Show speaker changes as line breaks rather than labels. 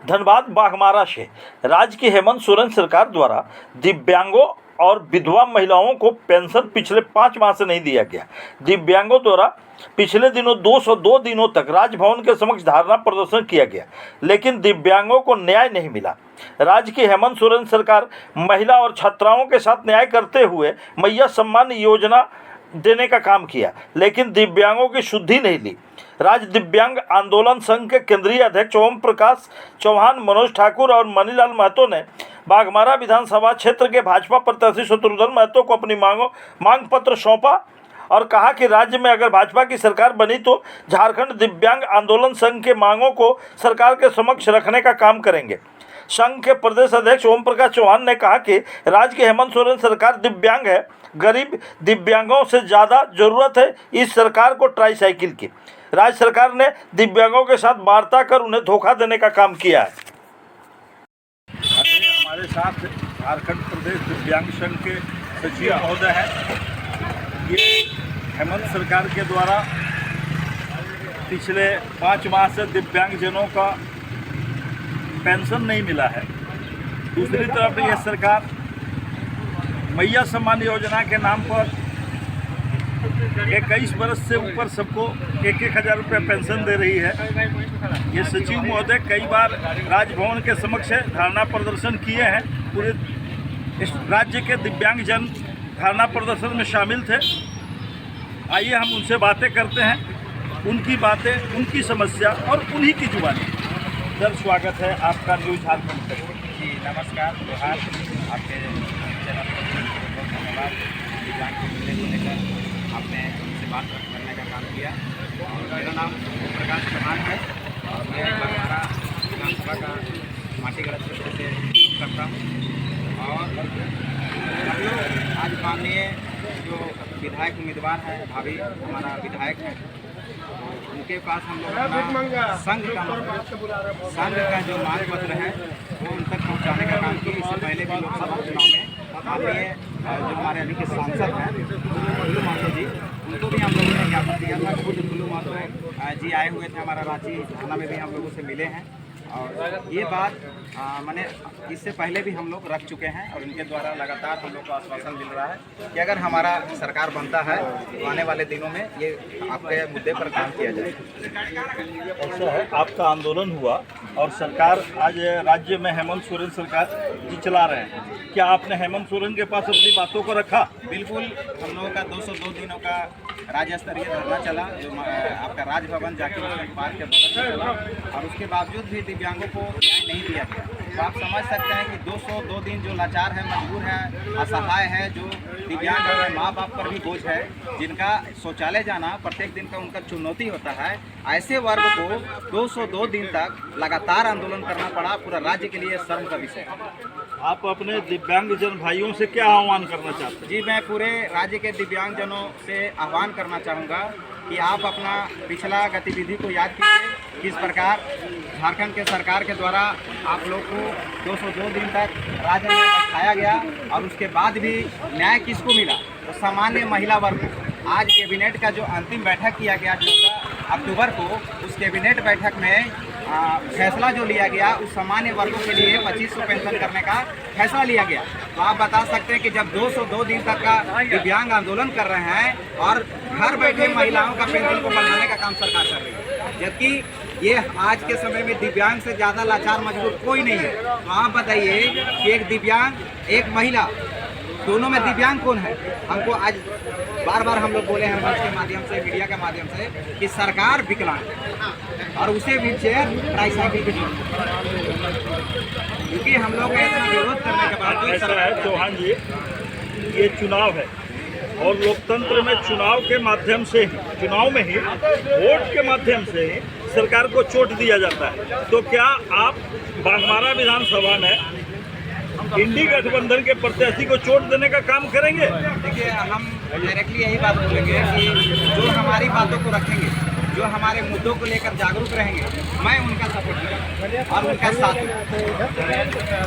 धनबाद बाघमारा से राज्य की हेमंत सोरेन सरकार द्वारा दिव्यांगों और विधवा महिलाओं को पेंशन पिछले 5 माह से नहीं दिया गया। दिव्यांगों द्वारा पिछले दिनों 202 दिनों तक राजभवन के समक्ष धरना प्रदर्शन किया गया, लेकिन दिव्यांगों को न्याय नहीं मिला। राज्य की हेमंत सोरेन सरकार महिला और छात्राओं के साथ न्याय करते हुए मैया सम्मान योजना देने का काम किया, लेकिन दिव्यांगों की शुद्धि नहीं ली। राज्य दिव्यांग आंदोलन संघ के केंद्रीय अध्यक्ष ओम प्रकाश चौहान, मनोज ठाकुर और मनीलाल महतो ने बाघमारा विधानसभा क्षेत्र के भाजपा प्रत्याशी शत्रुघ्न महतो को अपनी मांग पत्र सौंपा और कहा कि राज्य में अगर भाजपा की सरकार बनी तो झारखंड दिव्यांग आंदोलन संघ के मांगों को सरकार के समक्ष रखने का काम करेंगे। संघ के प्रदेश अध्यक्ष ओम प्रकाश चौहान ने कहा कि राज्य की हेमंत सोरेन सरकार दिव्यांग है, गरीब दिव्यांगों से ज़्यादा जरूरत है इस सरकार को ट्राईसाइकिल की। राज्य सरकार ने दिव्यांगों के साथ वार्ता कर उन्हें धोखा देने का काम किया है।
हमारे साथ झारखंड प्रदेश दिव्यांग संघ के सचिव महोदय हैं। ये हेमंत सरकार के द्वारा पिछले 5 माह से दिव्यांगजनों का पेंशन नहीं मिला है। दूसरी तरफ ये सरकार मैया सम्मान योजना के नाम पर 21 बरस से ऊपर सबको 1-1 हज़ार रुपये पेंशन दे रही है। ये सचिव महोदय कई बार राजभवन के समक्ष धरना प्रदर्शन किए हैं। पूरे इस राज्य के दिव्यांगजन धरना प्रदर्शन में शामिल थे। आइए हम उनसे बातें करते हैं, उनकी बातें, उनकी समस्या और उन्हीं की जुबानी। सर, स्वागत है आपका न्यूज़ झारखंड पर।
जी नमस्कार, जोहार। आपके चैनल पर बहुत धन्यवाद। दिव्यांग के मुद्दे को लेकर आपने उनसे बात करने का काम किया। और मेरा नाम ओम प्रकाश चौहान है और मैं बाघमारा विधानसभा का माटीगढ़ क्षेत्र से करता हूँ। और हम लोग आज माननीय जो विधायक उम्मीदवार हैं, भाभी हमारा विधायक है, उनके पास हम लोग अपना संघ का जो मांग पत्र है वो उन तक पहुँचाने का काम किया। इससे पहले भी लोकसभा चुनाव में माननीय जो हमारे अभी के सांसद हैं कुल्लू महतो जी, उनको भी हम लोगों ने ज्ञापन दिया था। खुद कुल्लू महतो जी आए हुए थे हमारा रांची थाना में, भी हम लोगों से मिले हैं। और ये बात मैंने इससे पहले भी हम लोग रख चुके हैं और इनके द्वारा लगातार हम लोग को आश्वासन मिल रहा है कि अगर हमारा सरकार बनता है तो आने वाले दिनों में ये आपके मुद्दे पर काम किया जाए।
ऐसा है, आपका आंदोलन हुआ और सरकार आज राज्य में हेमंत सोरेन सरकार जी चला रहे हैं। क्या आपने हेमंत सोरेन के पास अपनी बातों को रखा?
बिल्कुल, हम लोगों का 202 दिनों का राज्य स्तरीय धरना चला जो आपका राजभवन जाकिर हुसैन पार्क के बगल में चला और उसके बावजूद भी दिव्यांगों को न्याय नहीं दिया गया। तो आप समझ सकते हैं कि 202 दिन जो लाचार है, मजबूर है, असहाय है, जो दिव्यांग है, माँ बाप पर भी बोझ है, जिनका शौचालय जाना प्रत्येक दिन का उनका चुनौती होता है, ऐसे वर्ग को 202 दिन तक लगातार आंदोलन करना पड़ा। पूरा राज्य के लिए शर्म का विषय है।
आप अपने दिव्यांगजन भाइयों से क्या आह्वान करना चाहते हैं?
जी, मैं पूरे राज्य के दिव्यांगजनों से आह्वान करना चाहूँगा कि आप अपना पिछला गतिविधि को याद कीजिए। किस प्रकार झारखंड के सरकार के द्वारा आप लोग को 202 दिन तक राज्य में बैठाया गया और उसके बाद भी न्याय किसको मिला? तो सामान्य महिला वर्ग को। आज कैबिनेट का जो अंतिम बैठक किया गया 14 अक्टूबर को, उस कैबिनेट बैठक में फैसला जो लिया गया उस सामान्य वर्गों के लिए 2500 पेंशन करने का फैसला लिया गया। तो आप बता सकते हैं कि जब 202 दिन तक का दिव्यांग आंदोलन कर रहे हैं और घर बैठे महिलाओं का पेंशन को बढ़ाने का काम सरकार कर रही है, जबकि ये आज के समय में दिव्यांग से ज़्यादा लाचार मजबूर कोई नहीं है। तो आप बताइए कि एक दिव्यांग, एक महिला, दोनों में दिव्यांग कौन है? हमको आज बार बार हम लोग बोले हैं मंच के माध्यम से, मीडिया के माध्यम से, कि सरकार विकलांग है और उसे व्हीलचेयर ट्राईसाइकिल की क्योंकि हम लोग का इतना विरोध करने के बाद
ऐसा है चौहान जी, ये चुनाव है और लोकतंत्र में चुनाव के माध्यम से, चुनाव में ही वोट के माध्यम से ही सरकार को चोट दिया जाता है। तो क्या आप बाघमारा विधानसभा में इंडी गठबंधन के प्रत्याशी को चोट देने का काम करेंगे?
देखिए, हम डायरेक्टली यही बात बोलेंगे कि जो हमारी बातों को रखेंगे, जो हमारे मुद्दों को लेकर जागरूक रहेंगे, मैं उनका सपोर्ट करूँगा और उनका साथ दूंगा।